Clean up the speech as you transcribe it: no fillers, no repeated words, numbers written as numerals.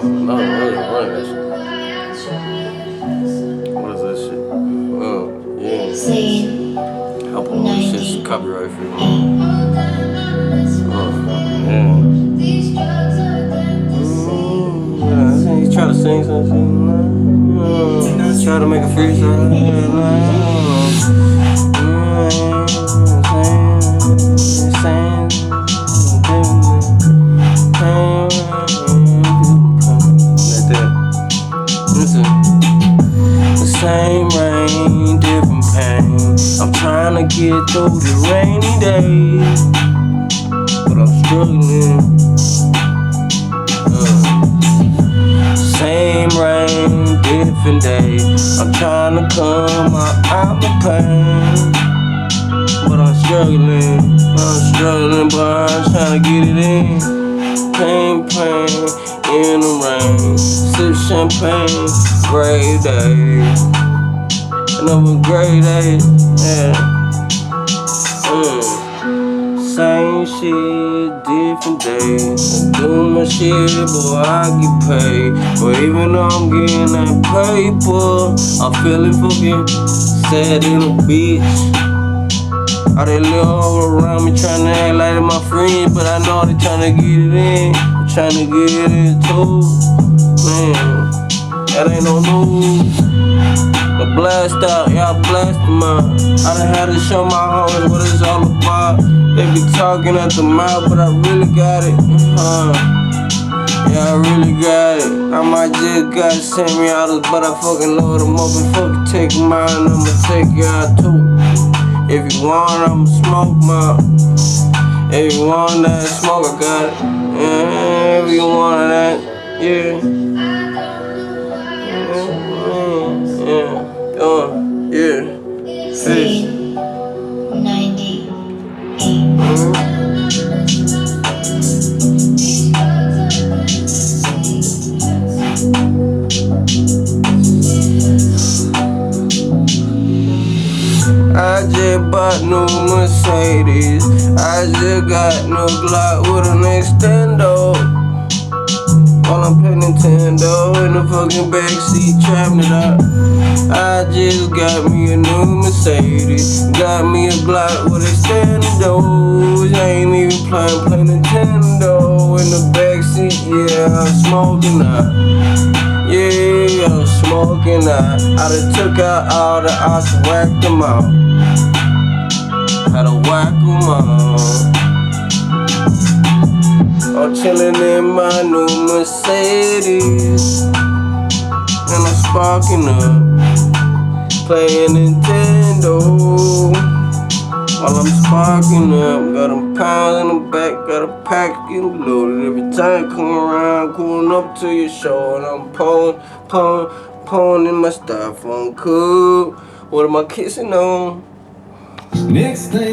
No, run that shit. What is that shit? Oh, yeah. I'll put all this shit copyright free. Oh, yeah. He try to sing something. Try to make a freestyle. The same rain, different pain. I'm trying to get through the rainy days, but I'm struggling. Same rain, different day. I'm trying to come out my pain, but I'm struggling. But I'm trying to get it in. Pain, in the rain. Sip champagne, gray day. Another gray day, yeah. Same shit, different day. Do my shit, boy, I get paid. But even though I'm getting that paper, I'm feeling fucking sad in a bitch. All they live all around me trying to act like they're my friends, but I know they trying to get it in. Trying to get it in too. Man, that ain't no news. The blast out, y'all blast them out. I done had to show my homies what it's all about. They be talking at the mouth, but I really got it. Yeah, I really got it. I might just gotta send me out, but I fucking load them up and fucking take them out, and I'ma take you out too. If you want, I'ma smoke my. If you want that smoke, I got it. Yeah, if you want that, yeah. Yeah. Fish. 98. I just bought new Mercedes. I just got new Glock with an extendo. While I'm playing Nintendo in the fucking backseat, trapping it out. I just got me a new Mercedes. Got me a Glock with extendos. I ain't even playing Nintendo in the backseat. Yeah, I'm smoking out. Yeah, I'm smoking out. I done took out all the ops and whacked them out. Had to whack them out. I'm chillin' in my new Mercedes, and I'm sparking up, playing Nintendo. While I'm sparking up, got them pounds in the back, got a pack getting loaded. Every time I come around, cooling up to your show, and I'm pulling in my styrofoam cup. What am I kissing on? Next thing.